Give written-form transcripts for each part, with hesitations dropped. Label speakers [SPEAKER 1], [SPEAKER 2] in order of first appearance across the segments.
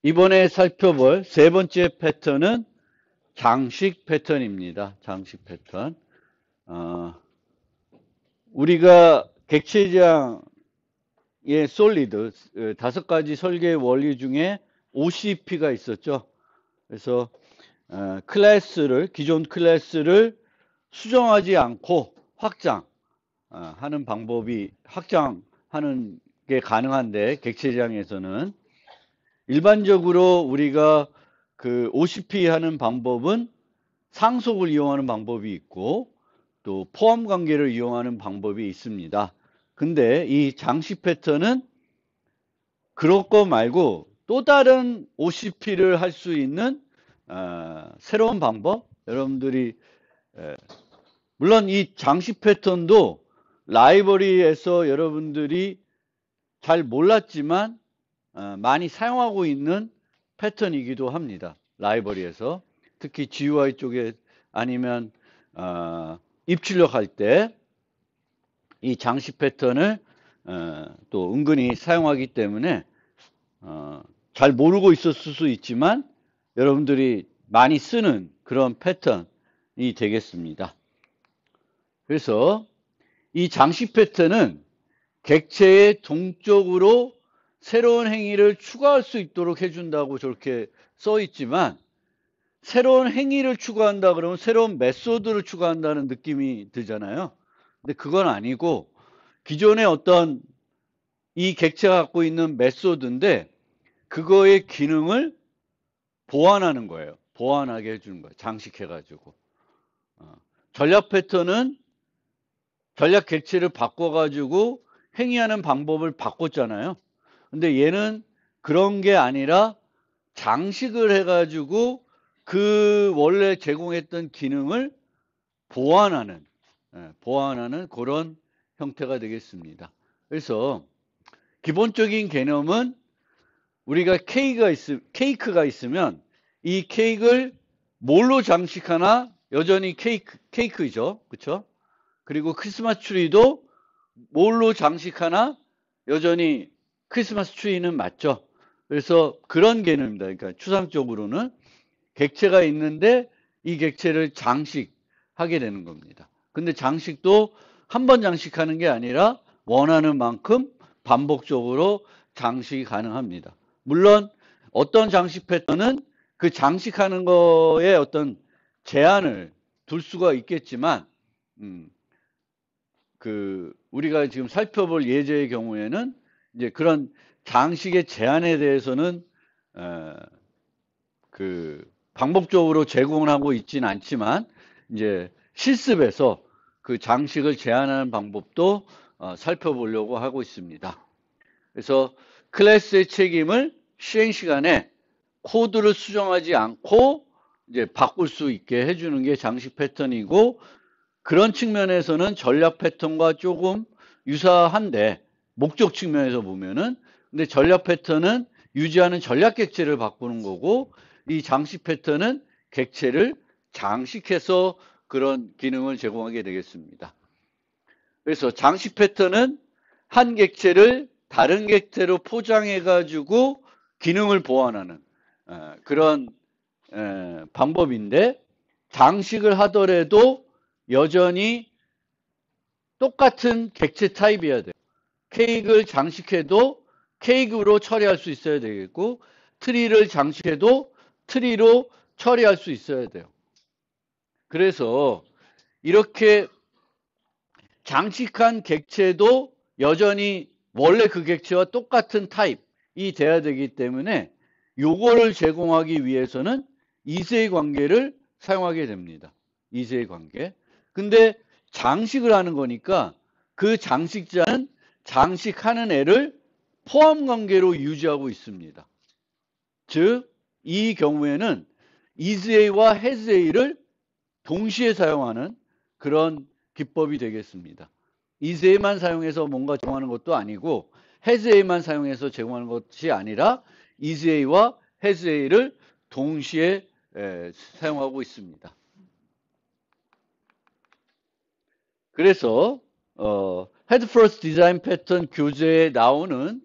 [SPEAKER 1] 이번에 살펴볼 세 번째 패턴은 장식 패턴입니다. 장식 패턴. 우리가 객체지향의 솔리드 다섯 가지 설계 원리 중에 OCP가 있었죠. 그래서 기존 클래스를 수정하지 않고 하는 방법이 확장하는 게 가능한데, 객체지향에서는 일반적으로 우리가 그 OCP 하는 방법은 상속을 이용하는 방법이 있고 또 포함 관계를 이용하는 방법이 있습니다. 근데 이 장식 패턴은 그런 거 말고 또 다른 OCP를 할 수 있는 새로운 방법, 여러분들이 물론 이 장식 패턴도 라이브러리에서 여러분들이 잘 몰랐지만 많이 사용하고 있는 패턴이기도 합니다. 라이브러리에서 특히 GUI 쪽에 아니면 입출력할 때 이 장식 패턴을 또 은근히 사용하기 때문에 잘 모르고 있었을 수 있지만 여러분들이 많이 쓰는 그런 패턴이 되겠습니다. 그래서 이 장식 패턴은 객체의 동적으로 새로운 행위를 추가할 수 있도록 해준다고 저렇게 써 있지만, 새로운 행위를 추가한다 그러면 새로운 메소드를 추가한다는 느낌이 들잖아요. 근데 그건 아니고 기존의 어떤 이 객체가 갖고 있는 메소드인데 그거의 기능을 보완하는 거예요. 보완하게 해주는 거예요. 장식해가지고. 전략 패턴은 전략 객체를 바꿔가지고 행위하는 방법을 바꿨잖아요. 근데 얘는 그런 게 아니라 장식을 해가지고 그 원래 제공했던 기능을 보완하는 그런 형태가 되겠습니다. 그래서 기본적인 개념은 우리가 케이크가 있으면 이 케이크를 뭘로 장식하나 여전히 케이크이죠. 그렇죠? 그리고 크리스마스 트리도 뭘로 장식하나 여전히 크리스마스 트리는 맞죠. 그래서 그런 개념입니다. 그러니까 추상적으로는 객체가 있는데 이 객체를 장식하게 되는 겁니다. 근데 장식도 한 번 장식하는 게 아니라 원하는 만큼 반복적으로 장식이 가능합니다. 물론 어떤 장식 패턴은 그 장식하는 거에 어떤 제한을 둘 수가 있겠지만 우리가 지금 살펴볼 예제의 경우에는 이제 그런 장식의 제한에 대해서는 방법적으로 제공을 하고 있지는 않지만 이제 실습에서 그 장식을 제한하는 방법도 살펴보려고 하고 있습니다. 그래서 클래스의 책임을 시행 시간에 코드를 수정하지 않고 이제 바꿀 수 있게 해주는 게 장식 패턴이고, 그런 측면에서는 전략 패턴과 조금 유사한데 목적 측면에서 보면은, 근데 전략 패턴은 유지하는 전략 객체를 바꾸는 거고 이 장식 패턴은 객체를 장식해서 그런 기능을 제공하게 되겠습니다. 그래서 장식 패턴은 한 객체를 다른 객체로 포장해 가지고 기능을 보완하는 그런 방법인데, 장식을 하더라도 여전히 똑같은 객체 타입이어야 돼요. 케이크를 장식해도 케이크로 처리할 수 있어야 되겠고, 트리를 장식해도 트리로 처리할 수 있어야 돼요. 그래서 이렇게 장식한 객체도 여전히 원래 그 객체와 똑같은 타입이 돼야 되기 때문에 요거를 제공하기 위해서는 이세의 관계를 사용하게 됩니다. 이세의 관계. 근데 장식을 하는 거니까 그 장식자는 장식하는 애를 포함 관계로 유지하고 있습니다. 즉, 이 경우에는 isA와 hasA를 동시에 사용하는 그런 기법이 되겠습니다. isA만 사용해서 뭔가 제공하는 것도 아니고 hasA만 사용해서 제공하는 것이 아니라 isA와 hasA를 동시에 사용하고 있습니다. 그래서 Head First Design Pattern 교재에 나오는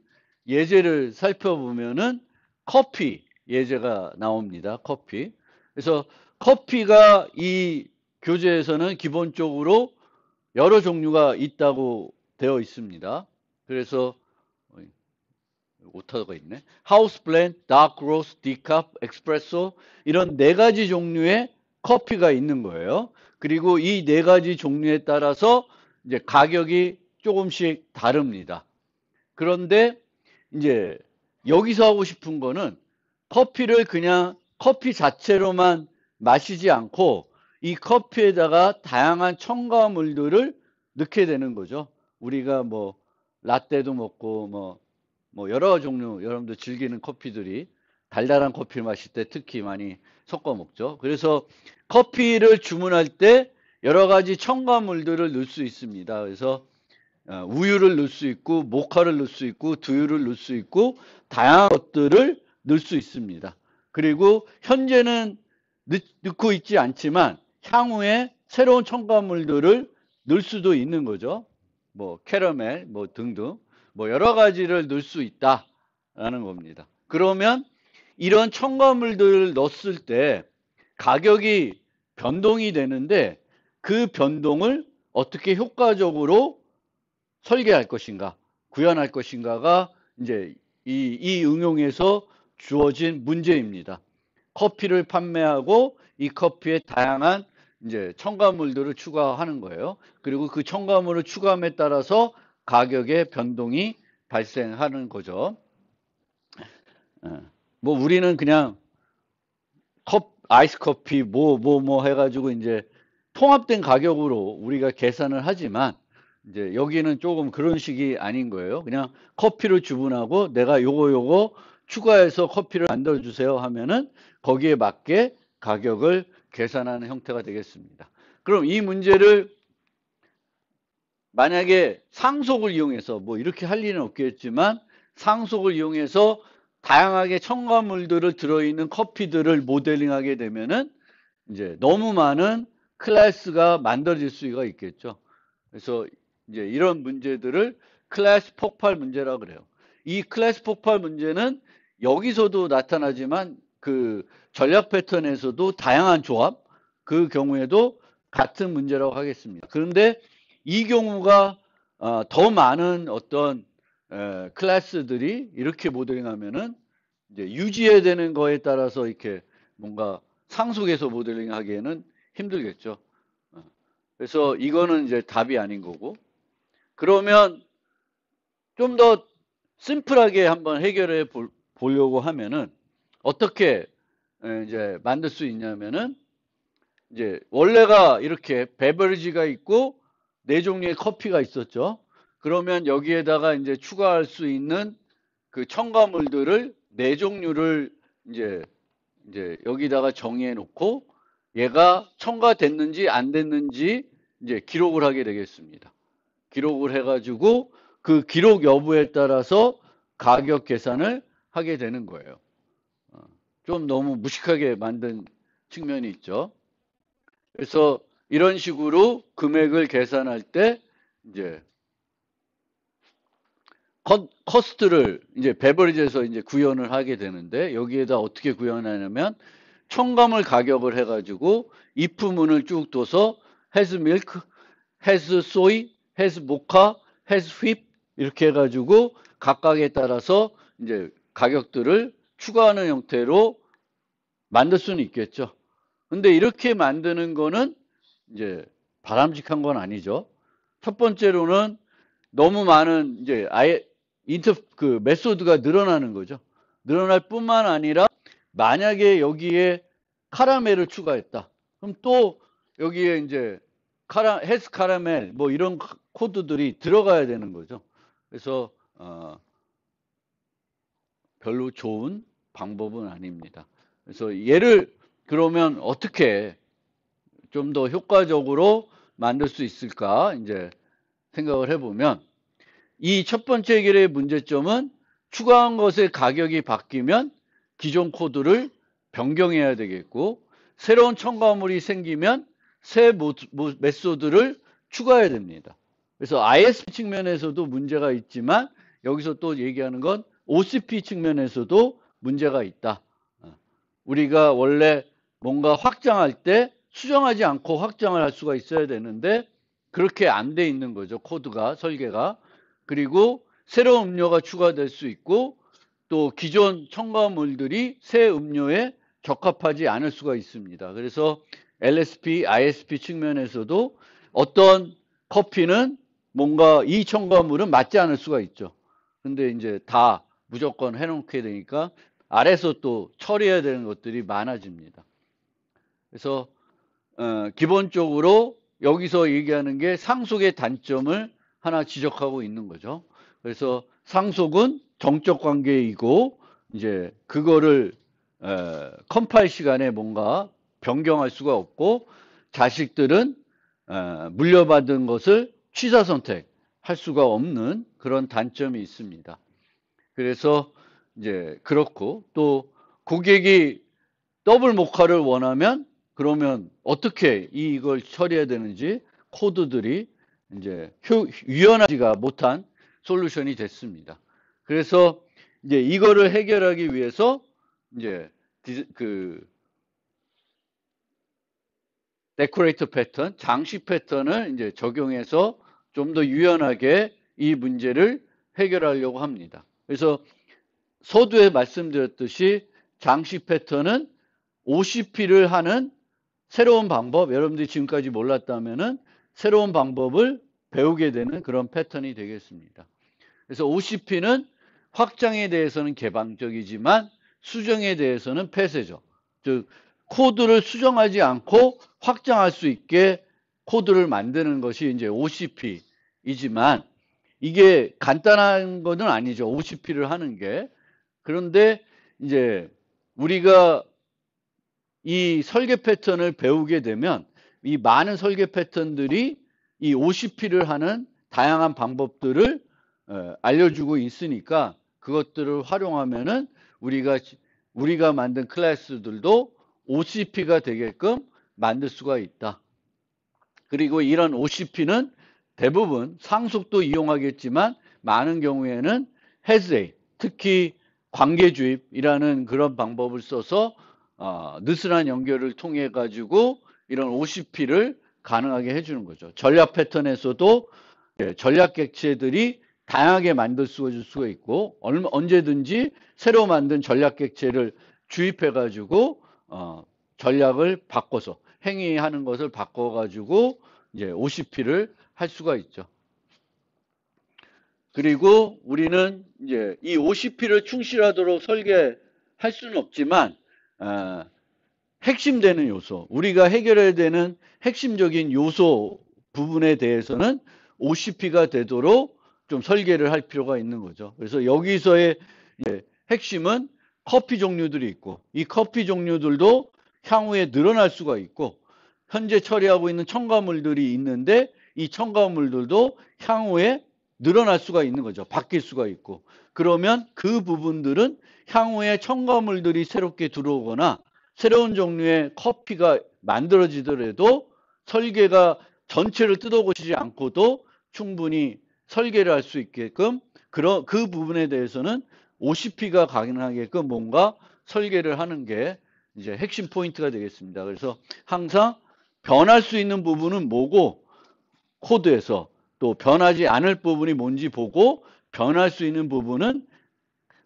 [SPEAKER 1] 예제를 살펴보면은 커피 예제가 나옵니다. 커피. 그래서 커피가 이 교재에서는 기본적으로 여러 종류가 있다고 되어 있습니다. 그래서 오타가 있네. 하우스 블렌드, 다크 로스트, 디캅, 에스프레소 이런 네 가지 종류의 커피가 있는 거예요. 그리고 이 네 가지 종류에 따라서 이제 가격이 조금씩 다릅니다. 그런데 이제 여기서 하고 싶은 거는 커피를 그냥 커피 자체로만 마시지 않고 이 커피에다가 다양한 첨가물들을 넣게 되는 거죠. 우리가 뭐 라떼도 먹고 뭐 여러 종류 여러분들 즐기는 커피들이 달달한 커피를 마실 때 특히 많이 섞어 먹죠. 그래서 커피를 주문할 때 여러 가지 첨가물들을 넣을 수 있습니다. 그래서 우유를 넣을 수 있고 모카를 넣을 수 있고 두유를 넣을 수 있고 다양한 것들을 넣을 수 있습니다. 그리고 현재는 넣고 있지 않지만 향후에 새로운 첨가물들을 넣을 수도 있는 거죠. 뭐 캐러멜 뭐 등등 뭐 여러 가지를 넣을 수 있다라는 겁니다. 그러면 이런 첨가물들을 넣었을 때 가격이 변동이 되는데 그 변동을 어떻게 효과적으로 설계할 것인가, 구현할 것인가가 이제 이 응용에서 주어진 문제입니다. 커피를 판매하고 이 커피에 다양한 이제 첨가물들을 추가하는 거예요. 그리고 그 첨가물을 추가함에 따라서 가격의 변동이 발생하는 거죠. 뭐 우리는 그냥 아이스 커피 뭐 해가지고 이제 통합된 가격으로 우리가 계산을 하지만 이제 여기는 조금 그런 식이 아닌 거예요. 그냥 커피를 주문하고 내가 요거 추가해서 커피를 만들어 주세요 하면은 거기에 맞게 가격을 계산하는 형태가 되겠습니다. 그럼 이 문제를 만약에 상속을 이용해서 뭐 이렇게 할 일은 없겠지만 상속을 이용해서 다양하게 첨가물들을 들어있는 커피들을 모델링하게 되면은 이제 너무 많은 클래스가 만들어질 수가 있겠죠. 그래서 이제 이런 문제들을 클래스 폭발 문제라고 그래요. 이 클래스 폭발 문제는 여기서도 나타나지만 그 전략 패턴에서도 다양한 조합, 그 경우에도 같은 문제라고 하겠습니다. 그런데 이 경우가 더 많은 어떤 클래스들이 이렇게 모델링하면은 이제 유지해야 되는 거에 따라서 이렇게 뭔가 상속해서 모델링 하기에는 힘들겠죠. 그래서 이거는 이제 답이 아닌 거고. 그러면 좀 더 심플하게 한번 해결해 보려고 하면은 어떻게 이제 만들 수 있냐면은 이제 원래가 이렇게 베버리지가 있고 네 종류의 커피가 있었죠. 그러면 여기에다가 이제 추가할 수 있는 그 첨가물들을 네 종류를 이제 여기다가 정의해 놓고 얘가 첨가됐는지 안 됐는지 이제 기록을 하게 되겠습니다. 기록을 해가지고 그 기록 여부에 따라서 가격 계산을 하게 되는 거예요. 좀 너무 무식하게 만든 측면이 있죠. 그래서 이런 식으로 금액을 계산할 때 이제 커스트를 이제 베버리지에서 이제 구현을 하게 되는데 여기에다 어떻게 구현하냐면 첨가물 가격을 해가지고 if문을 쭉 둬서 has milk, has soy, has mocha, has whip 이렇게 해가지고 각각에 따라서 이제 가격들을 추가하는 형태로 만들 수는 있겠죠. 근데 이렇게 만드는 거는 이제 바람직한 건 아니죠. 첫 번째로는 너무 많은 이제 아예 그 메소드가 늘어나는 거죠. 늘어날 뿐만 아니라 만약에 여기에 카라멜을 추가했다. 그럼 또 여기에 이제 헤스 카라멜 뭐 이런 코드들이 들어가야 되는 거죠. 그래서 별로 좋은 방법은 아닙니다. 그래서 얘를 그러면 어떻게 좀 더 효과적으로 만들 수 있을까 이제 생각을 해보면 이 첫 번째 해결의 문제점은 추가한 것의 가격이 바뀌면 기존 코드를 변경해야 되겠고 새로운 첨가물이 생기면 새 메소드를 추가해야 됩니다. 그래서 ISP 측면에서도 문제가 있지만 여기서 또 얘기하는 건 OCP 측면에서도 문제가 있다. 우리가 원래 뭔가 확장할 때 수정하지 않고 확장을 할 수가 있어야 되는데 그렇게 안 돼 있는 거죠. 코드가, 설계가. 그리고 새로운 음료가 추가될 수 있고 또 기존 첨가물들이 새 음료에 적합하지 않을 수가 있습니다. 그래서 LSP, ISP 측면에서도 어떤 커피는 뭔가 이 첨가물은 맞지 않을 수가 있죠. 근데 이제 다 무조건 해놓게 되니까 아래서 또 처리해야 되는 것들이 많아집니다. 그래서 기본적으로 여기서 얘기하는 게 상속의 단점을 하나 지적하고 있는 거죠. 그래서 상속은 정적 관계이고 이제 그거를 컴파일 시간에 뭔가 변경할 수가 없고 자식들은 물려받은 것을 취사 선택할 수가 없는 그런 단점이 있습니다. 그래서 이제 그렇고 또 고객이 더블 모카를 원하면 그러면 어떻게 이걸 처리해야 되는지 코드들이 이제 유연하지가 못한 솔루션이 됐습니다. 그래서 이제 이거를 해결하기 위해서 이제 그 데코레이터 패턴, 장식 패턴을 이제 적용해서 좀 더 유연하게 이 문제를 해결하려고 합니다. 그래서 서두에 말씀드렸듯이 장식 패턴은 OCP를 하는 새로운 방법, 여러분들이 지금까지 몰랐다면은 새로운 방법을 배우게 되는 그런 패턴이 되겠습니다. 그래서 OCP는 확장에 대해서는 개방적이지만 수정에 대해서는 폐쇄적. 즉 코드를 수정하지 않고 확장할 수 있게 코드를 만드는 것이 이제 OCP이지만 이게 간단한 것은 아니죠. OCP를 하는 게. 그런데 이제 우리가 이 설계 패턴을 배우게 되면 이 많은 설계 패턴들이 이 OCP를 하는 다양한 방법들을 알려주고 있으니까 그것들을 활용하면은 우리가 만든 클래스들도 OCP가 되게끔 만들 수가 있다. 그리고 이런 OCP는 대부분 상속도 이용하겠지만 많은 경우에는 헤즈웨이, 특히 관계주입이라는 그런 방법을 써서 느슨한 연결을 통해 가지고 이런 OCP를 가능하게 해주는 거죠. 전략 패턴에서도 전략 객체들이 다양하게 만들 수가 있고 언제든지 새로 만든 전략 객체를 주입해 가지고 전략을 바꿔서 행위하는 것을 바꿔 가지고 이제 OCP를 할 수가 있죠. 그리고 우리는 이제 이 OCP를 충실하도록 설계할 수는 없지만 핵심되는 요소, 우리가 해결해야 되는 핵심적인 요소 부분에 대해서는 OCP가 되도록 좀 설계를 할 필요가 있는 거죠. 그래서 여기서의 핵심은 커피 종류들이 있고 이 커피 종류들도 향후에 늘어날 수가 있고 현재 처리하고 있는 첨가물들이 있는데 이 첨가물들도 향후에 늘어날 수가 있는 거죠. 바뀔 수가 있고 그러면 그 부분들은 향후에 첨가물들이 새롭게 들어오거나 새로운 종류의 커피가 만들어지더라도 설계가 전체를 뜯어고치지 않고도 충분히 설계를 할 수 있게끔 그 부분에 대해서는 OCP가 가능하게끔 뭔가 설계를 하는 게 이제 핵심 포인트가 되겠습니다. 그래서 항상 변할 수 있는 부분은 뭐고 코드에서 또 변하지 않을 부분이 뭔지 보고 변할 수 있는 부분은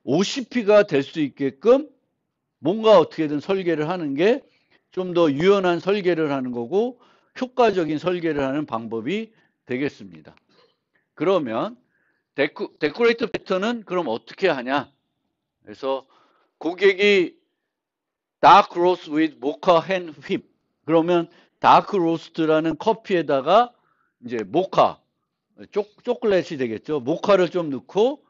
[SPEAKER 1] OCP가 될 수 있게끔 뭔가 어떻게든 설계를 하는 게 좀 더 유연한 설계를 하는 거고 효과적인 설계를 하는 방법이 되겠습니다. 그러면 데코레이터 패턴은 그럼 어떻게 하냐? 그래서 고객이 dark roast with mocha hand whip 그러면 다크 로스트라는 커피에다가 이제 모카 초콜릿이 되겠죠. 모카를 좀 넣고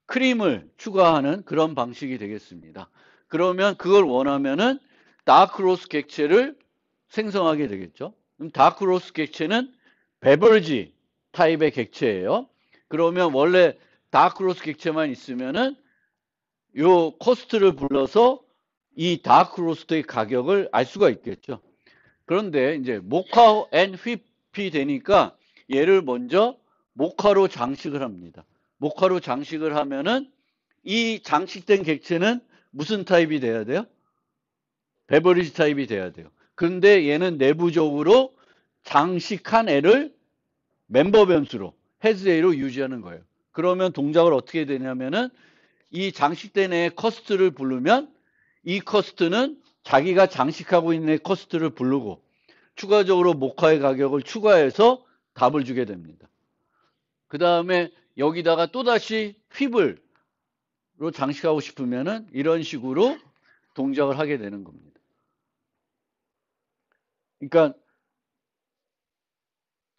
[SPEAKER 1] 크림을 추가하는 그런 방식이 되겠습니다. 그러면 그걸 원하면은 다크로스 객체를 생성하게 되겠죠. 그럼 다크로스 객체는 베버리지 타입의 객체예요. 그러면 원래 다크로스 객체만 있으면은 요 코스트를 불러서 이 다크로스트의 가격을 알 수가 있겠죠. 그런데 이제 모카 앤 휘피 되니까 얘를 먼저 모카로 장식을 합니다. 모카로 장식을 하면은 이 장식된 객체는 무슨 타입이 돼야 돼요? 베버리지 타입이 돼야 돼요. 그런데 얘는 내부적으로 장식한 애를 멤버 변수로 has A로 유지하는 거예요. 그러면 동작을 어떻게 되냐면은 이 장식된 애의 커스트를 부르면 이 커스트는 자기가 장식하고 있는 애 커스트를 부르고 추가적으로 모카의 가격을 추가해서 답을 주게 됩니다. 그 다음에 여기다가 또다시 휘블로 장식하고 싶으면은 이런 식으로 동작을 하게 되는 겁니다. 그러니까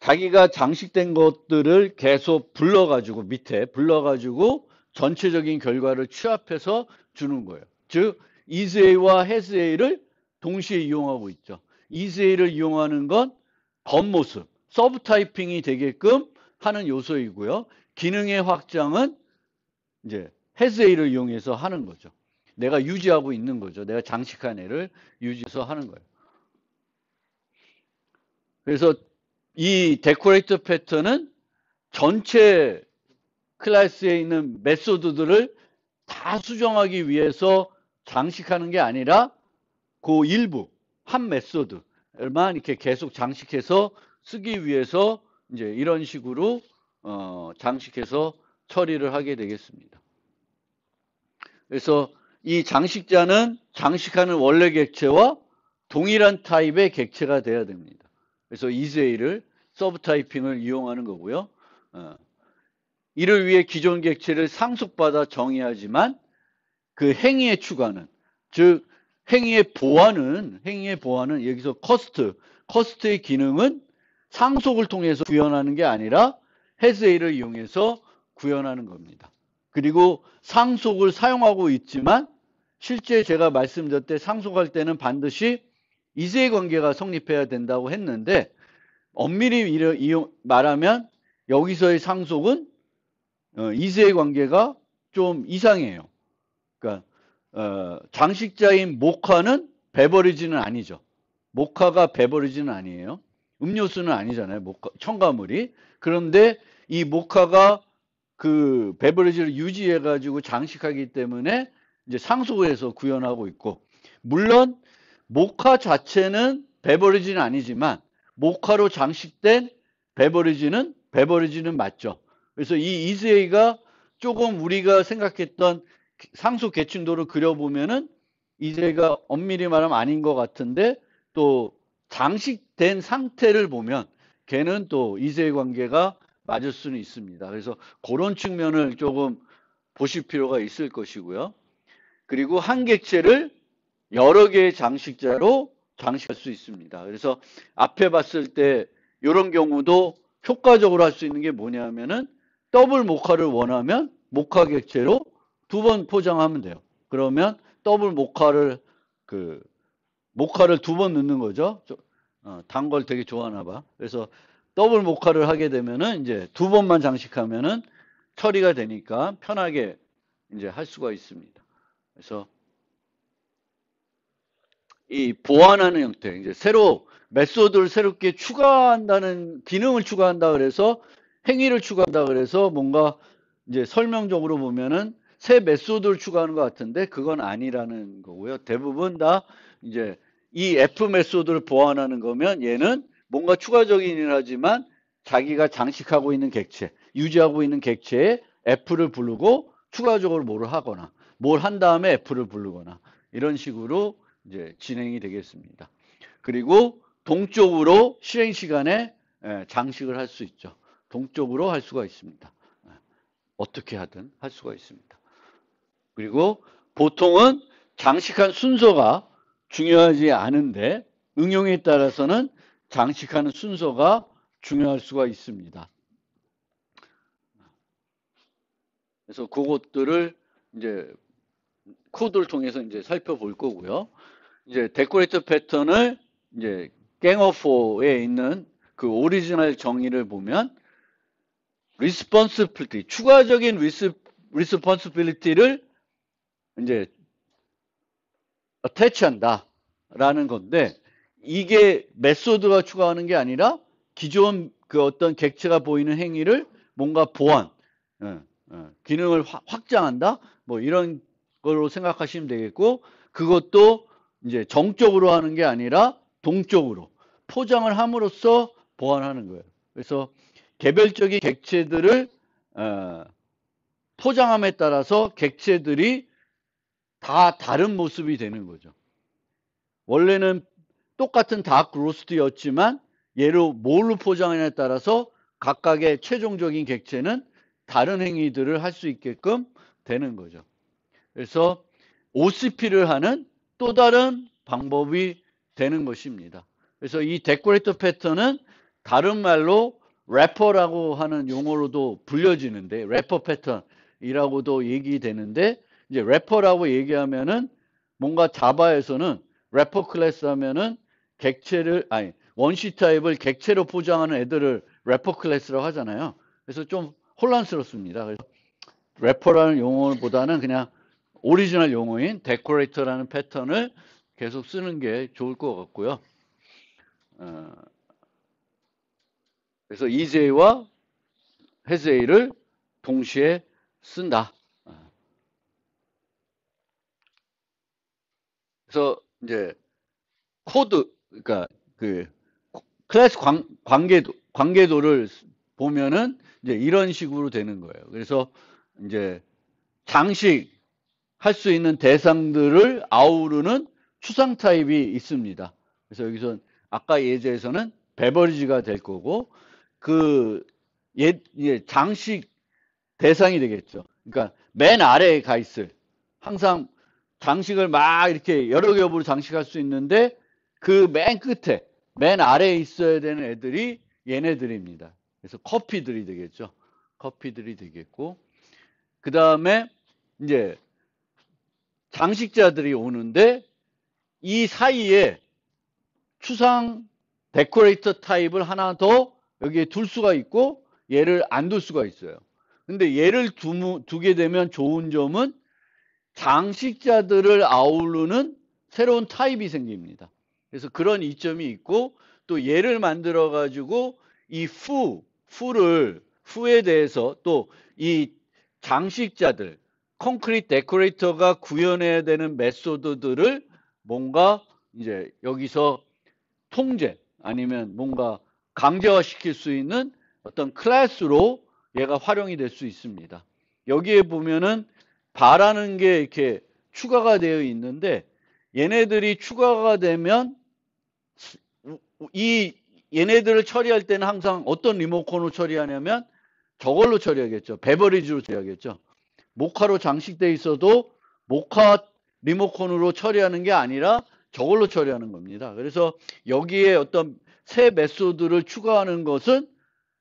[SPEAKER 1] 자기가 장식된 것들을 계속 불러가지고 밑에 불러가지고 전체적인 결과를 취합해서 주는 거예요. 즉 is A와 has A를 동시에 이용하고 있죠. is A를 이용하는 건 겉모습, 서브 타이핑이 되게끔 하는 요소이고요. 기능의 확장은 이제 has A를 이용해서 하는 거죠. 내가 유지하고 있는 거죠. 내가 장식한 애를 유지해서 하는 거예요. 그래서 이 데코레이터 패턴은 전체 클래스에 있는 메소드들을 다 수정하기 위해서 장식하는 게 아니라 그 일부 한 메소드만 이렇게 계속 장식해서 쓰기 위해서 이제 이런 식으로 장식해서 처리를 하게 되겠습니다. 그래서 이 장식자는 장식하는 원래 객체와 동일한 타입의 객체가 돼야 됩니다. 그래서 isA를 서브 타이핑을 이용하는 거고요. 이를 위해 기존 객체를 상속받아 정의하지만 그 행위의 추가는, 즉 행위의 보완은 여기서 커스트의 기능은 상속을 통해서 구현하는 게 아니라 has A를 이용해서 구현하는 겁니다. 그리고 상속을 사용하고 있지만 실제 제가 말씀드릴 때 상속할 때는 반드시 이세 관계가 성립해야 된다고 했는데 엄밀히 말하면 여기서의 상속은 이세 관계가 좀 이상해요. 그러니까 장식자인 모카는 베버리지는 아니죠. 모카가 베버리지는 아니에요. 음료수는 아니잖아요. 모카, 첨가물이. 그런데 이 모카가 그 베버리지를 유지해 가지고 장식하기 때문에 이제 상속을 해서 구현하고 있고, 물론 모카 자체는 베버리지는 아니지만 모카로 장식된 베버리지는 맞죠. 그래서 이 이세이가 조금 우리가 생각했던 상속 계층도를 그려보면은 이세이가 엄밀히 말하면 아닌 것 같은데 또 장식된 상태를 보면 걔는 또 이세이 관계가 맞을 수는 있습니다. 그래서 그런 측면을 조금 보실 필요가 있을 것이고요. 그리고 한 객체를 여러 개의 장식자로 장식할 수 있습니다. 그래서 앞에 봤을 때 이런 경우도 효과적으로 할 수 있는 게 뭐냐면은 더블 모카를 원하면 모카 객체로 2번 포장하면 돼요. 그러면 더블 모카를 모카를 2번 넣는 거죠. 단 걸 되게 좋아하나 봐. 그래서 더블 모카를 하게 되면은 이제 2번만 장식하면은 처리가 되니까 편하게 이제 할 수가 있습니다. 그래서 이 보완하는 형태, 이제 메소드를 새롭게 추가한다는, 기능을 추가한다 그래서 행위를 추가한다 그래서 뭔가 이제 설명적으로 보면은 새 메소드를 추가하는 것 같은데 그건 아니라는 거고요. 대부분 다 이제 이 F 메소드를 보완하는 거면 얘는 뭔가 추가적인 일을 하지만 자기가 장식하고 있는 객체, 유지하고 있는 객체에 F를 부르고 추가적으로 뭐를 하거나 뭘 한 다음에 F를 부르거나 이런 식으로 이제 진행이 되겠습니다. 그리고 동쪽으로 실행 시간에 장식을 할 수 있죠. 동쪽으로 할 수가 있습니다. 어떻게 하든 할 수가 있습니다. 그리고 보통은 장식한 순서가 중요하지 않은데 응용에 따라서는 장식하는 순서가 중요할 수가 있습니다. 그래서 그것들을 이제 코드를 통해서 이제 살펴볼 거고요. 이제 데코레이터 패턴을 이제 갱어4에 있는 그 오리지널 정의를 보면 responsibility, 추가적인 responsibility를 이제 attach한다라는 건데 이게 메소드가 추가하는 게 아니라 기존 그 어떤 객체가 보이는 행위를 뭔가 보완, 기능을 확장한다, 뭐 이런 걸로 생각하시면 되겠고 그것도 이제 정적으로 하는 게 아니라 동적으로 포장을 함으로써 보완하는 거예요. 그래서 개별적인 객체들을 포장함에 따라서 객체들이 다 다른 모습이 되는 거죠. 원래는 똑같은 다크 로스트였지만 얘로 뭘로 포장하냐에 따라서 각각의 최종적인 객체는 다른 행위들을 할 수 있게끔 되는 거죠. 그래서 OCP를 하는 또 다른 방법이 되는 것입니다. 그래서 이 데코레이터 패턴은 다른 말로 래퍼라고 하는 용어로도 불려지는데, 래퍼 패턴이라고도 얘기되는데, 이제 래퍼라고 얘기하면은 뭔가 자바에서는 래퍼 클래스 하면은 객체를, 아니, 원시 타입을 객체로 포장하는 애들을 래퍼 클래스라고 하잖아요. 그래서 좀 혼란스럽습니다. 그래서 래퍼라는 용어보다는 그냥 오리지널 용어인 데코레이터라는 패턴을 계속 쓰는 게 좋을 것 같고요. 그래서 EJ와 HASA를 동시에 쓴다. 그래서 이제 코드, 그러니까 그 클래스 관계도를 보면은 이제 이런 식으로 되는 거예요. 그래서 이제 장식할 수 있는 대상들을 아우르는 추상 타입이 있습니다. 그래서 여기서 아까 예제에서는 베버리지가 될 거고 그 장식 대상이 되겠죠. 그러니까 맨 아래에 가 있을, 항상 장식을 막 이렇게 여러 겹으로 장식할 수 있는데 그 맨 끝에 맨 아래에 있어야 되는 애들이 얘네들입니다. 그래서 커피들이 되겠죠. 커피들이 되겠고, 그 다음에 이제 장식자들이 오는데 이 사이에 추상 데코레이터 타입을 하나 더 여기에 둘 수가 있고 얘를 안 둘 수가 있어요. 근데 얘를 두게 되면 좋은 점은 장식자들을 아우르는 새로운 타입이 생깁니다. 그래서 그런 이점이 있고, 또 얘를 만들어 가지고 이 후에 대해서 또 이 장식자들, 콘크리트 데코레이터가 구현해야 되는 메소드들을 뭔가 이제 여기서 통제 아니면 뭔가 강제화 시킬 수 있는 어떤 클래스로 얘가 활용이 될 수 있습니다. 여기에 보면은 바라는 게 이렇게 추가가 되어 있는데, 얘네들이 추가가 되면 이 얘네들을 처리할 때는 항상 어떤 리모컨으로 처리하냐면 저걸로 처리하겠죠. 베버리지로 처리하겠죠. 모카로 장식돼 있어도 모카 리모컨으로 처리하는 게 아니라 저걸로 처리하는 겁니다. 그래서 여기에 어떤 새 메소드를 추가하는 것은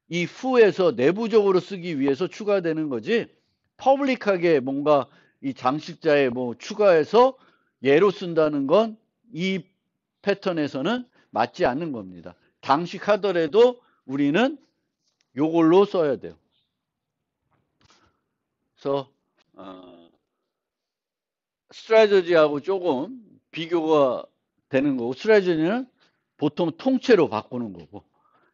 [SPEAKER 1] 이 후에서 내부적으로 쓰기 위해서 추가되는 거지, 퍼블릭하게 뭔가 이 장식자에 뭐 추가해서 예로 쓴다는 건 이 패턴에서는 맞지 않는 겁니다. 장식하더라도 우리는 요걸로 써야 돼요. 그래서 스트래저지하고 조금 비교가 되는 거고, 스트래저지는 보통 통째로 바꾸는 거고,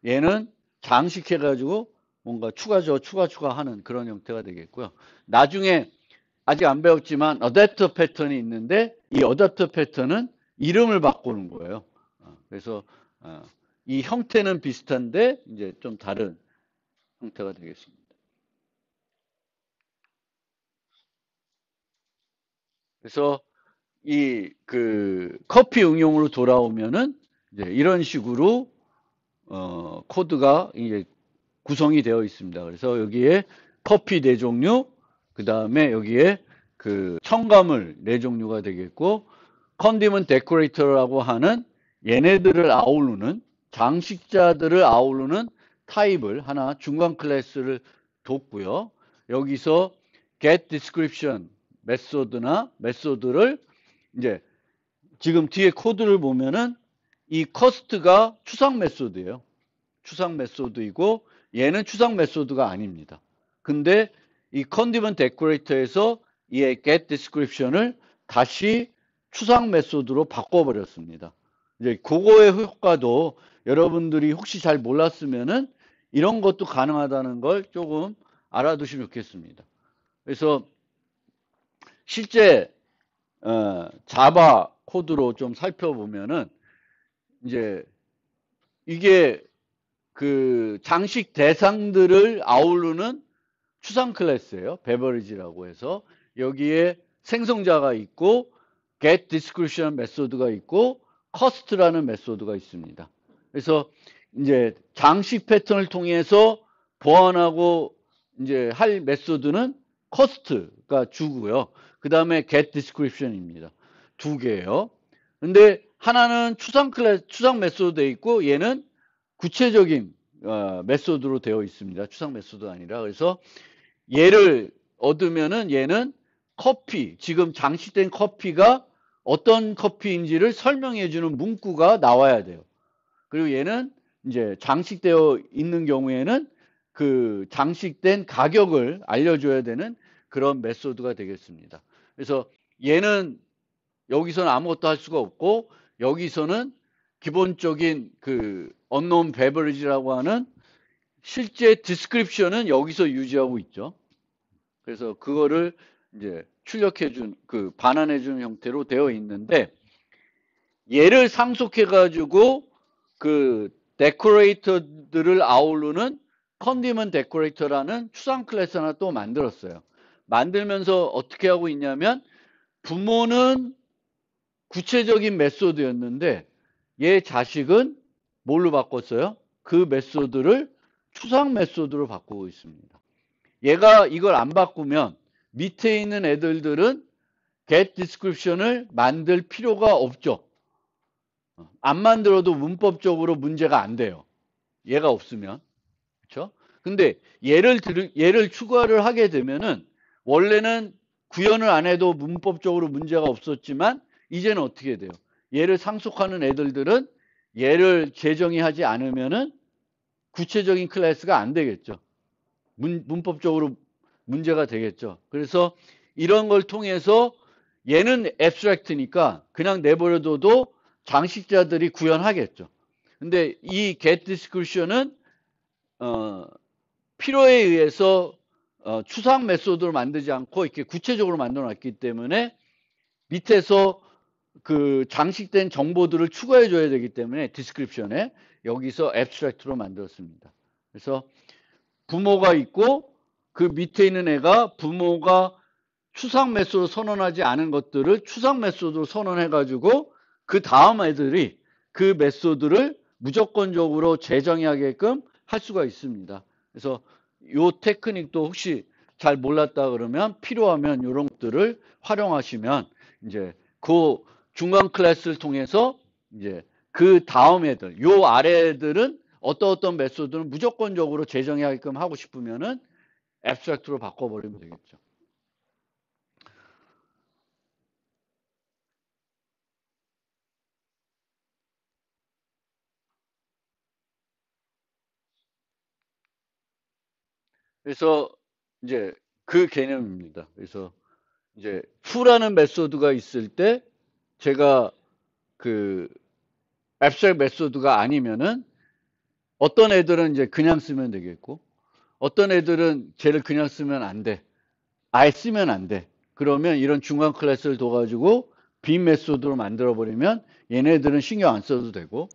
[SPEAKER 1] 얘는 장식해가지고 뭔가 추가하는 그런 형태가 되겠고요. 나중에 아직 안 배웠지만 어댑터 패턴이 있는데, 이 어댑터 패턴은 이름을 바꾸는 거예요. 그래서 이 형태는 비슷한데 이제 좀 다른 형태가 되겠습니다. 그래서 이 그 커피 응용으로 돌아오면은 이제 이런 식으로 코드가 이제 구성이 되어 있습니다. 그래서 여기에 커피 4종류, 그 다음에 여기에 그 첨가물 4종류가 되겠고, 컨디먼트 데코레이터라고 하는 얘네들을 아우르는 장식자들을 아우르는 타입을 하나 중간 클래스를 뒀고요. 여기서 get description 메소드를 이제 지금 뒤에 코드를 보면은 이 커스트가 추상 메소드예요. 추상 메소드이고 얘는 추상 메소드가 아닙니다. 근데 이 컨디먼트 데코레이터에서 이 get description을 다시 추상 메소드로 바꿔버렸습니다. 이제 그거의 효과도 여러분들이 혹시 잘 몰랐으면은 이런 것도 가능하다는 걸 조금 알아두시면 좋겠습니다. 그래서 실제 자바 코드로 좀 살펴보면은 이제 이게 그 장식 대상들을 아우르는 추상 클래스예요. 베버리지라고 해서 여기에 생성자가 있고 get description 메소드가 있고 cost라는 메소드가 있습니다. 그래서 이제 장식 패턴을 통해서 보완하고 이제 할 메소드는 cost가 주고요. 그 다음에 get description입니다. 두 개예요. 근데 하나는 추상 메소드에 있고 얘는 구체적인 메소드로 되어 있습니다. 추상 메소드가 아니라. 그래서 얘를 얻으면은 얘는 커피, 지금 장식된 커피가 어떤 커피인지를 설명해 주는 문구가 나와야 돼요. 그리고 얘는 이제 장식되어 있는 경우에는 그 장식된 가격을 알려줘야 되는 그런 메소드가 되겠습니다. 그래서 얘는 여기서는 아무것도 할 수가 없고 여기서는 기본적인 그 unknown beverage라고 하는 실제 디스크립션은 여기서 유지하고 있죠. 그래서 그거를 이제 출력해준, 그 반환해주는 형태로 되어 있는데 얘를 상속해가지고 그 데코레이터들을 아우르는 컨디먼 데코레이터라는 추상 클래스 하나 또 만들었어요. 만들면서 어떻게 하고 있냐면 부모는 구체적인 메소드였는데 얘 자식은 뭘로 바꿨어요? 그 메소드를 추상 메소드로 바꾸고 있습니다. 얘가 이걸 안 바꾸면 밑에 있는 애들은 get description을 만들 필요가 없죠. 안 만들어도 문법적으로 문제가 안 돼요. 얘가 없으면. 그렇죠? 근데 얘를 추가를 하게 되면은 원래는 구현을 안 해도 문법적으로 문제가 없었지만 이제는 어떻게 돼요? 얘를 상속하는 애들은 얘를 재정의 하지 않으면은 구체적인 클래스가 안 되겠죠. 문법적으로 문제가 되겠죠. 그래서 이런 걸 통해서 얘는 앱스트랙트니까 그냥 내버려둬도 장식자들이 구현하겠죠. 근데 이 get description은 필요에 의해서 추상 메소드를 만들지 않고 이렇게 구체적으로 만들어 놨기 때문에 밑에서 그 장식된 정보들을 추가해 줘야 되기 때문에 디스크립션에 여기서 앱스트랙트로 만들었습니다. 그래서 부모가 있고 그 밑에 있는 애가 부모가 추상 메소드 선언하지 않은 것들을 추상 메소드로 선언해 가지고 그 다음 애들이 그 메소드를 무조건적으로 재정의하게끔 할 수가 있습니다. 그래서 요 테크닉도 혹시 잘 몰랐다 그러면 필요하면 이런 것들을 활용하시면 이제 그 중간 클래스를 통해서 이제 그 다음 애들, 요 아래 애들은 어떤 메소드는 무조건적으로 재정의하게끔 하고 싶으면은 앱스트랙트로 바꿔버리면 되겠죠. 그래서 이제 그 개념입니다. 그래서 이제 foo라는 메소드가 있을 때 제가 그 앱스트랙트 메소드가 아니면은 어떤 애들은 이제 그냥 쓰면 되겠고 어떤 애들은 쟤를 그냥 쓰면 안 돼. 아예 쓰면 안 돼. 그러면 이런 중간 클래스를 둬가지고 빈 메소드로 만들어버리면 얘네들은 신경 안 써도 되고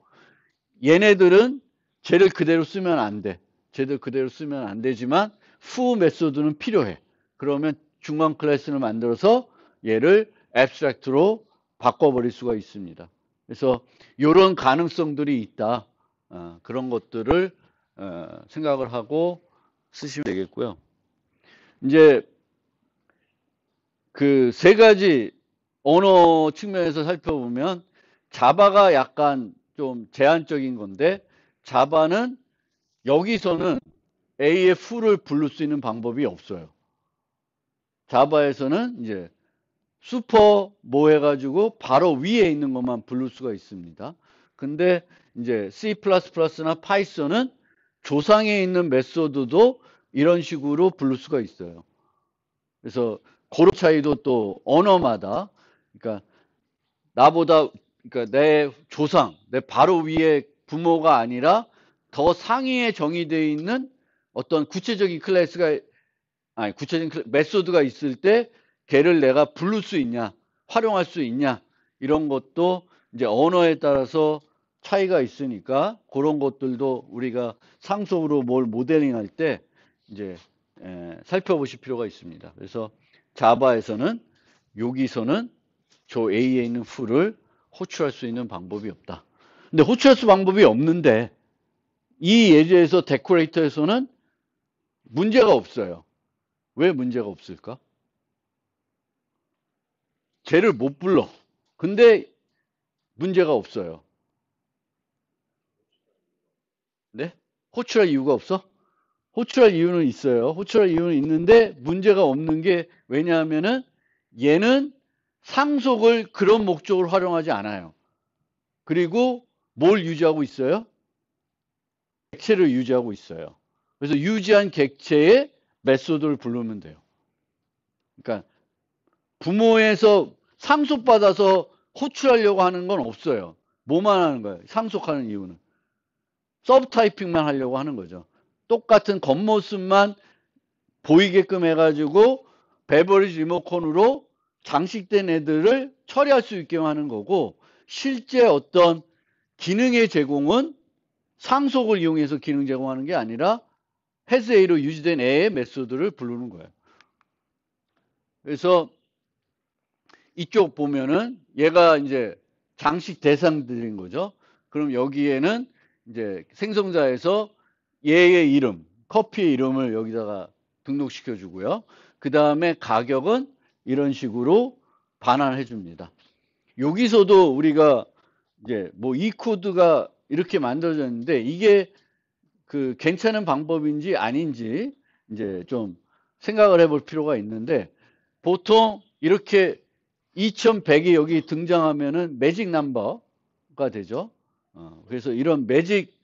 [SPEAKER 1] 얘네들은 쟤를 그대로 쓰면 안 돼. 쟤들 그대로 쓰면 안 되지만 후 메소드는 필요해. 그러면 중간 클래스를 만들어서 얘를 앱스트랙트로 바꿔버릴 수가 있습니다. 그래서 이런 가능성들이 있다. 그런 것들을 생각을 하고 쓰시면 되겠고요. 이제 그 세 가지 언어 측면에서 살펴보면 자바가 약간 좀 제한적인 건데 자바는 여기서는 A의 full을 부를 수 있는 방법이 없어요. 자바에서는 이제 슈퍼 뭐 해가지고 바로 위에 있는 것만 부를 수가 있습니다. 근데 이제 C++나 파이썬은 조상에 있는 메소드도 이런 식으로 부를 수가 있어요. 그래서 그런 차이도 또 언어마다, 그러니까 나보다, 그러니까 내 조상, 내 바로 위에 부모가 아니라 더 상위에 정의되어 있는 어떤 구체적인 클래스가, 아니, 구체적인 메소드가 있을 때 걔를 내가 부를 수 있냐, 활용할 수 있냐, 이런 것도 이제 언어에 따라서 차이가 있으니까 그런 것들도 우리가 상속으로 뭘 모델링할 때 이제 살펴보실 필요가 있습니다. 그래서 자바에서는 여기서는 저 A에 있는 f를 호출할 수 있는 방법이 없다. 근데 호출할 수 방법이 없는데 이 예제에서 데코레이터에서는 문제가 없어요. 왜 문제가 없을까? 쟤를 못 불러. 근데 문제가 없어요. 네? 호출할 이유가 없어? 호출할 이유는 있어요. 호출할 이유는 있는데 문제가 없는 게 왜냐하면은 얘는 상속을 그런 목적으로 활용하지 않아요. 그리고 뭘 유지하고 있어요? 객체를 유지하고 있어요. 그래서 유지한 객체의 메소드를 부르면 돼요. 그러니까 부모에서 상속받아서 호출하려고 하는 건 없어요. 뭐만 하는 거예요? 상속하는 이유는. 서브타이핑만 하려고 하는 거죠. 똑같은 겉모습만 보이게끔 해가지고 베버리지 리모컨으로 장식된 애들을 처리할 수 있게 하는 거고 실제 어떤 기능의 제공은 상속을 이용해서 기능 제공하는 게 아니라 has A로 유지된 애의 메소드를 부르는 거예요. 그래서 이쪽 보면은 얘가 이제 장식 대상들인 거죠. 그럼 여기에는 이제 생성자에서 얘의 이름, 커피의 이름을 여기다가 등록시켜 주고요. 그 다음에 가격은 이런 식으로 반환해 줍니다. 여기서도 우리가 이제 뭐 이 코드가 이렇게 만들어졌는데 이게 그 괜찮은 방법인지 아닌지 이제 좀 생각을 해볼 필요가 있는데 보통 이렇게 2100이 여기 등장하면은 매직 넘버가 되죠. 그래서 이런 매직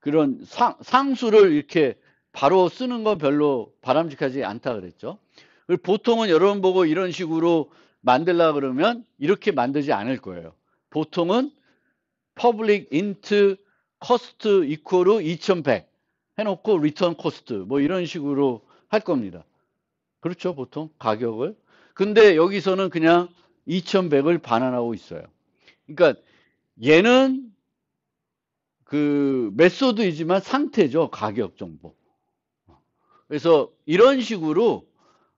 [SPEAKER 1] 그런 상수를 이렇게 바로 쓰는 건 별로 바람직하지 않다 그랬죠. 보통은 여러분 보고 이런 식으로 만들라 그러면 이렇게 만들지 않을 거예요. 보통은 public int cost equal 2100 해놓고 return cost 뭐 이런 식으로 할 겁니다. 그렇죠, 보통 가격을. 근데 여기서는 그냥 2100을 반환하고 있어요. 그러니까 얘는 그 메소드이지만 상태죠, 가격 정보. 그래서 이런 식으로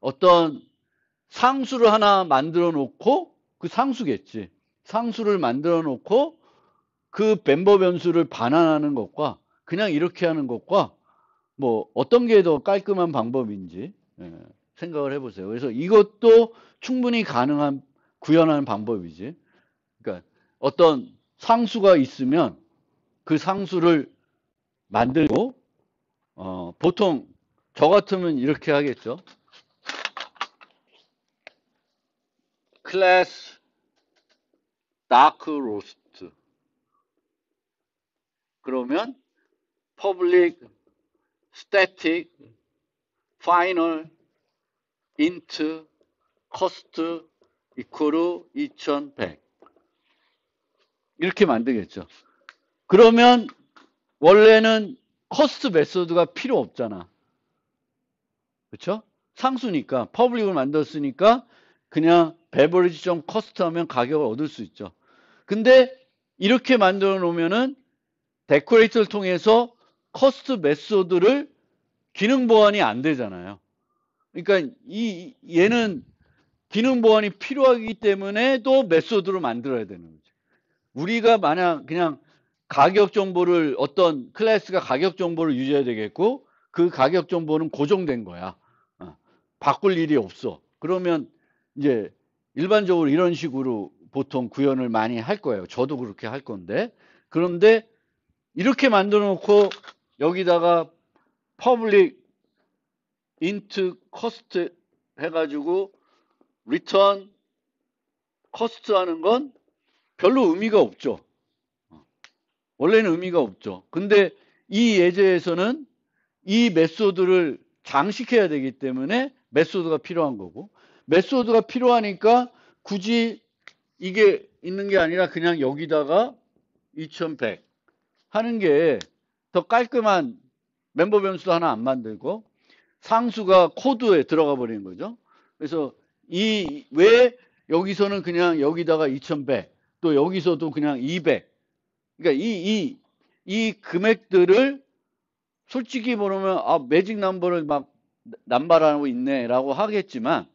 [SPEAKER 1] 어떤 상수를 하나 만들어 놓고 그 상수겠지. 상수를 만들어 놓고 그 멤버 변수를 반환하는 것과 그냥 이렇게 하는 것과 뭐 어떤 게 더 깔끔한 방법인지 생각을 해보세요. 그래서 이것도 충분히 가능한 구현하는 방법이지. 그러니까 어떤 상수가 있으면 그 상수를 만들고 보통 저 같으면 이렇게 하겠죠. 클래스 다크 로스트 그러면 public static final int cost equal 2100 이렇게 만들겠죠. 그러면 원래는 cost 메소드가 필요 없잖아. 그렇죠? 상수니까 퍼블릭을 만들었으니까 그냥 beverage.cost 하면 가격을 얻을 수 있죠. 근데 이렇게 만들어 놓으면은 데코레이터를 통해서 cost 메소드를 기능 보완이 안 되잖아요. 그러니까 얘는 기능 보완이 필요하기 때문에 또 메소드로 만들어야 되는 거죠. 우리가 만약 그냥 가격 정보를 어떤 클래스가 가격 정보를 유지해야 되겠고 그 가격 정보는 고정된 거야. 바꿀 일이 없어. 그러면 이제 일반적으로 이런 식으로 보통 구현을 많이 할 거예요. 저도 그렇게 할 건데. 그런데 이렇게 만들어 놓고 여기다가 public int cost 해가지고 return cost 하는 건 별로 의미가 없죠. 원래는 의미가 없죠. 근데 이 예제에서는 이 메소드를 장식해야 되기 때문에 메소드가 필요한 거고 메소드가 필요하니까 굳이 이게 있는 게 아니라 그냥 여기다가 2100 하는 게 더 깔끔한 멤버 변수도 하나 안 만들고 상수가 코드에 들어가 버리는 거죠. 그래서 왜 여기서는 그냥 여기다가 2100 또 여기서도 그냥 200. 그러니까 이 금액들을 솔직히 보면 매직 넘버를 막 남발하고 있네라고 하겠지만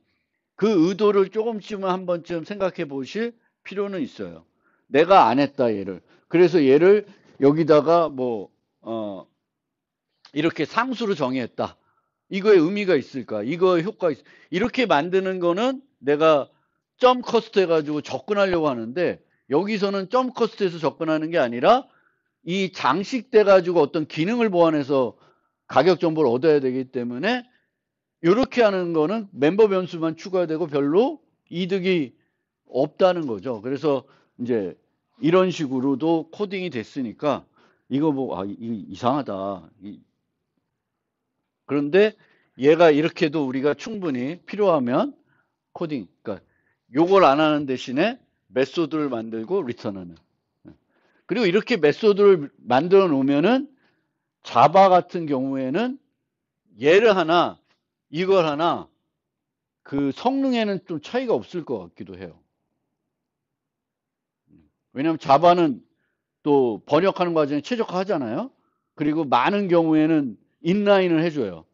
[SPEAKER 1] 그 의도를 조금씩은 한 번쯤 생각해 보실 필요는 있어요. 내가 안 했다 얘를. 그래서 얘를 여기다가 이렇게 상수로 정의했다. 이거에 의미가 있을까? 이거에 효과가 이렇게 만드는 거는 내가 점 커스트 해가지고 접근하려고 하는데 여기서는 점 커스트에서 접근하는 게 아니라 이 장식돼 가지고 어떤 기능을 보완해서 가격 정보를 얻어야 되기 때문에 이렇게 하는 거는 멤버 변수만 추가되고 별로 이득이 없다는 거죠. 그래서 이제 이런 식으로도 코딩이 됐으니까 이거 이거 이상하다. 그런데 얘가 이렇게도 우리가 충분히 필요하면 코딩, 그러니까 요걸 안 하는 대신에 메소드를 만들고 리턴하는. 그리고 이렇게 메소드를 만들어 놓으면은 자바 같은 경우에는 얘를 하나, 이걸 하나, 그 성능에는 좀 차이가 없을 것 같기도 해요. 왜냐하면 자바는 또 번역하는 과정에 최적화하잖아요. 그리고 많은 경우에는 인라인을 해줘요.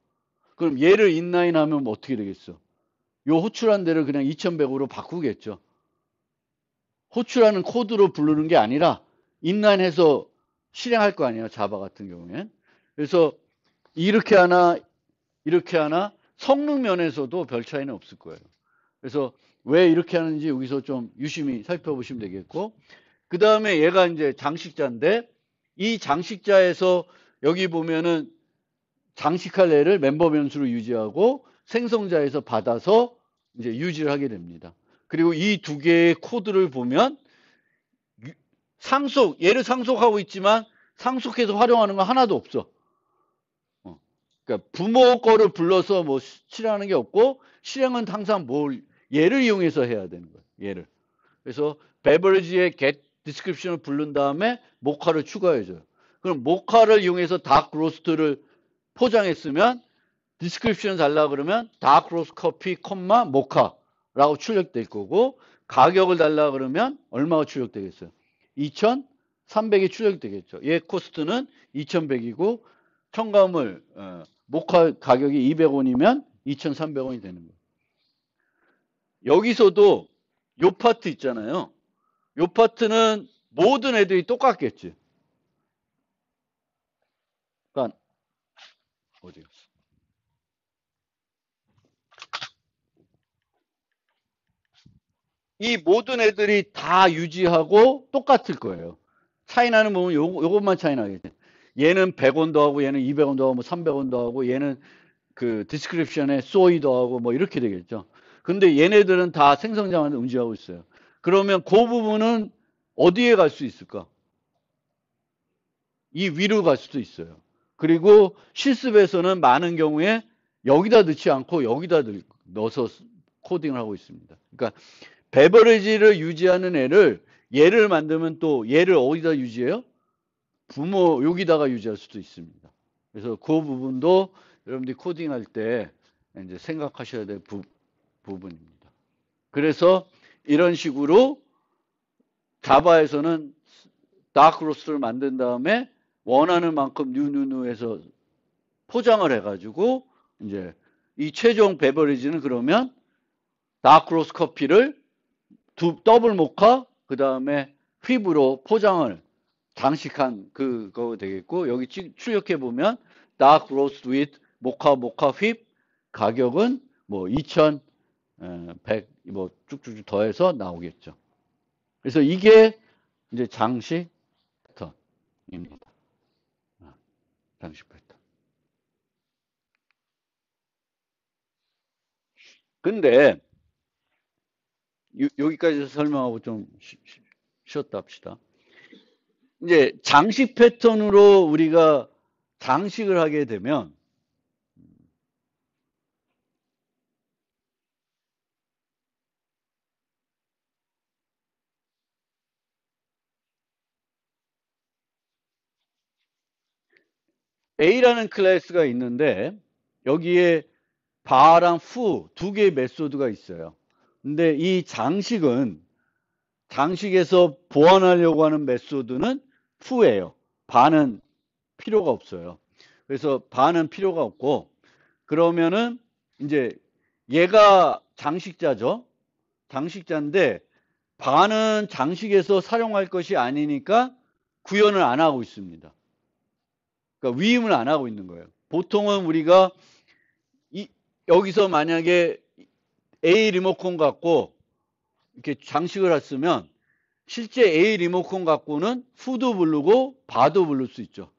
[SPEAKER 1] 그럼 얘를 인라인하면 어떻게 되겠어? 요 호출한 데를 그냥 2100으로 바꾸겠죠. 호출하는 코드로 부르는 게 아니라 인라인해서 실행할 거 아니에요. 자바 같은 경우엔. 그래서 이렇게 하나 성능 면에서도 별 차이는 없을 거예요. 그래서 왜 이렇게 하는지 여기서 좀 유심히 살펴보시면 되겠고, 그 다음에 얘가 이제 장식자인데 이 장식자에서 여기 보면은 장식할 애를 멤버 변수로 유지하고 생성자에서 받아서 이제 유지를 하게 됩니다. 그리고 이 두 개의 코드를 보면 얘를 상속하고 있지만 상속해서 활용하는 건 하나도 없어. 그러니까 부모 거를 불러서 실행하는 게 없고 실행은 항상 얘를 이용해서 해야 되는 거예요. 얘를. 그래서 베버리지의 get description을 부른 다음에 모카를 추가해줘요. 그럼 모카를 이용해서 다크 로스트를 포장했으면 description 달라 그러면 다크 로스트 커피 콤마 모카라고 출력될 거고 가격을 달라 그러면 얼마가 출력되겠어요? 2,300이 출력되겠죠. 얘 코스트는 2,100이고 첨가물 모카 가격이 200원이면 2,300원이 되는 거예요. 여기서도 요 파트 있잖아요. 요 파트는 모든 애들이 똑같겠지. 그러니까 어디 갔어? 이 모든 애들이 다 유지하고 똑같을 거예요. 차이 나는 부분 요것만 차이 나겠지. 얘는 100원 더하고 얘는 200원 더하고 300원 더하고 얘는 그 디스크립션에 소이 더하고 이렇게 되겠죠. 근데 얘네들은 다 생성자만 응시하고 있어요. 그러면 그 부분은 어디에 갈 수 있을까? 이 위로 갈 수도 있어요. 그리고 실습에서는 많은 경우에 여기다 넣지 않고 여기다 넣어서 코딩을 하고 있습니다. 그러니까 베버리지를 유지하는 얘를 만들면 또 얘를 어디다 유지해요? 부모 여기다가 유지할 수도 있습니다. 그래서 그 부분도 여러분들이 코딩할 때 이제 생각하셔야 될 부분입니다. 그래서 이런 식으로 자바에서는 다크로스를 만든 다음에 원하는 만큼 뉴해서 포장을 해가지고 이제 이 최종 베버리지는 그러면 다크로스 커피를 더블 모카 그 다음에 휘브로 포장을 장식한 그거 되겠고 여기 출력해 보면 dark roast with 모카 휘브 가격은 2,100 쭉쭉쭉 더해서 나오겠죠. 그래서 이게 이제 장식 패턴입니다. 장식 패턴. 근데 여기까지 설명하고 좀 쉬었다 합시다. 이제 장식 패턴으로 우리가 장식을 하게 되면 A라는 클래스가 있는데 여기에 바랑 후 두 개의 메소드가 있어요. 근데 이 장식은 장식에서 보완하려고 하는 메소드는 fu예요. 반은 필요가 없어요. 그래서 반은 필요가 없고, 그러면은 이제 얘가 장식자죠. 장식자인데 반은 장식에서 사용할 것이 아니니까 구현을 안 하고 있습니다. 그러니까 위임을 안 하고 있는 거예요. 보통은 우리가 여기서 만약에 A 리모컨 갖고 이렇게 장식을 했으면 실제 A 리모컨 갖고는 fu도 부르고 바도 부를 수 있죠.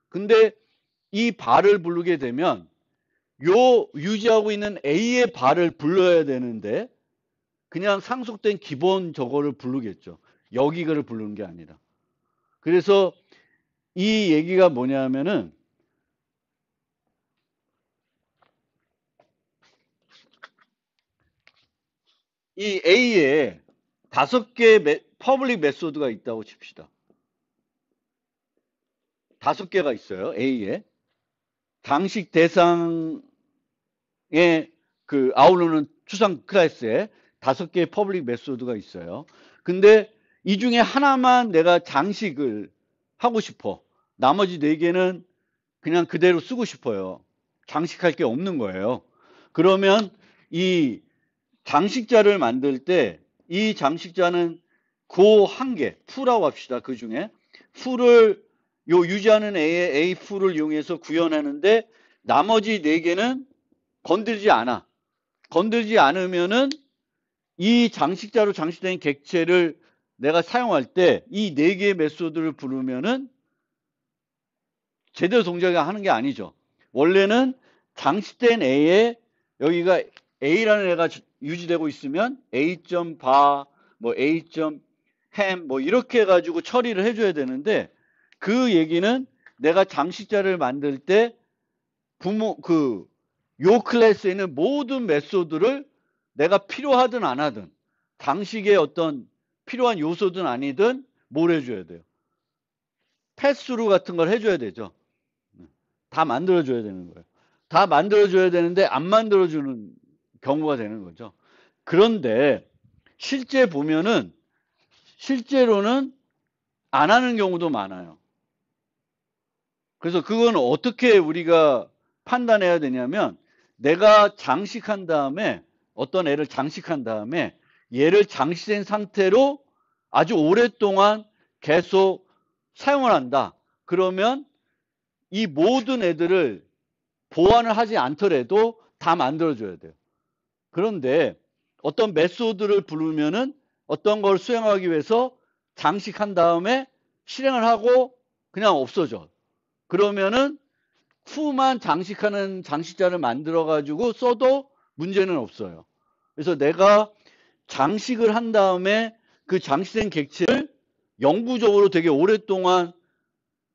[SPEAKER 1] 근데 이 바를 부르게 되면 요 유지하고 있는 A의 바를 불러야 되는데 그냥 상속된 기본 저거를 부르겠죠. 여기 거를 부르는 게 아니라. 그래서 이 얘기가 뭐냐면은 이 A에 5개의 퍼블릭 메소드가 있다고 칩시다. 5개가 있어요. A에. 장식 대상에 그 아우르는 추상 클래스에 5개의 퍼블릭 메소드가 있어요. 근데 이 중에 하나만 내가 장식을 하고 싶어. 나머지 4개는 그냥 그대로 쓰고 싶어요. 장식할 게 없는 거예요. 그러면 이 장식자를 만들 때 이 장식자는 그 한 개, fu라고 합시다. 그 중에 fu를 요 유지하는 A의 A fu를 이용해서 구현하는데 나머지 4개는 건들지 않아. 건들지 않으면은 이 장식자로 장식된 객체를 내가 사용할 때 이 4개의 메소드를 부르면은 제대로 동작을 하는 게 아니죠. 원래는 장식된 A에 여기가 A라는 애가 유지되고 있으면 A.바, 뭐 A.ham 뭐 이렇게 해가지고 처리를 해줘야 되는데 그 얘기는 내가 장식자를 만들 때 요 클래스에 있는 모든 메소드를 내가 필요하든 안 하든 장식의 어떤 필요한 요소든 아니든 뭘 해줘야 돼요. 패스루 같은 걸 해줘야 되죠. 다 만들어줘야 되는 거예요. 다 만들어줘야 되는데 안 만들어주는 경우가 되는 거죠. 그런데 실제 보면은 실제로는 안 하는 경우도 많아요. 그래서 그건 어떻게 우리가 판단해야 되냐면 내가 장식한 다음에 어떤 애를 장식한 다음에 얘를 장식된 상태로 아주 오랫동안 계속 사용을 한다. 그러면 이 모든 애들을 보완을 하지 않더라도 다 만들어줘야 돼요. 그런데 어떤 메소드를 부르면은 어떤 걸 수행하기 위해서 장식한 다음에 실행을 하고 그냥 없어져. 그러면은 fu만 장식하는 장식자를 만들어 가지고 써도 문제는 없어요. 그래서 내가 장식을 한 다음에 그 장식된 객체를 영구적으로 되게 오랫동안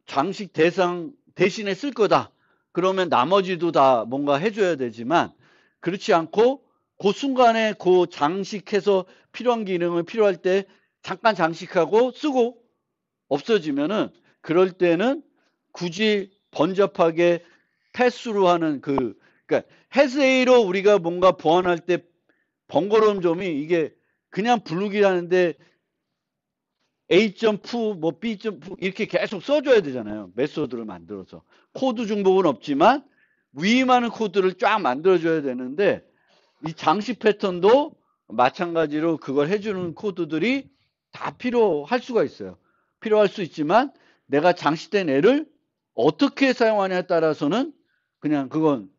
[SPEAKER 1] 장식 대상 대신에 쓸 거다. 그러면 나머지도 다 뭔가 해줘야 되지만 그렇지 않고 그 순간에 그 장식해서 필요한 기능을 필요할 때 잠깐 장식하고 쓰고 없어지면은 그럴 때는 굳이 번잡하게 패스로 하는 그러니까 해스A로 우리가 뭔가 보완할 때 번거로운 점이 이게 그냥 부르기 하는데 A.fu, 뭐 B.fu 이렇게 계속 써줘야 되잖아요. 메소드를 만들어서. 코드 중복은 없지만 위임하는 코드를 쫙 만들어줘야 되는데 이 장식 패턴도 마찬가지로 그걸 해주는 코드들이 다 필요할 수가 있어요. 필요할 수 있지만 내가 장식된 애를 어떻게 사용하냐에 따라서는 그냥 그건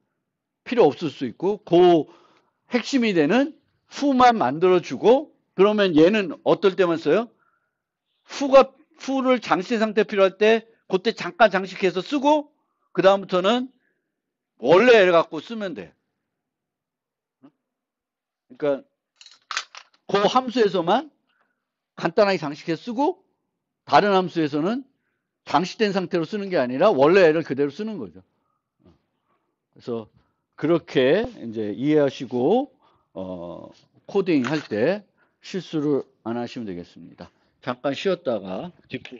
[SPEAKER 1] 필요 없을 수 있고 그 핵심이 되는 fu만 만들어주고 그러면 얘는 어떨 때만 써요? fu를 장식 상태 필요할 때 그때 잠깐 장식해서 쓰고 그 다음부터는 원래 애를 갖고 쓰면 돼. 그러니까 그 함수에서만 간단하게 장식해서 쓰고 다른 함수에서는 장식된 상태로 쓰는 게 아니라 원래 애를 그대로 쓰는 거죠. 그래서 그렇게 이제 이해하시고 코딩 할 때 실수를 안 하시면 되겠습니다. 잠깐 쉬었다가 뒷부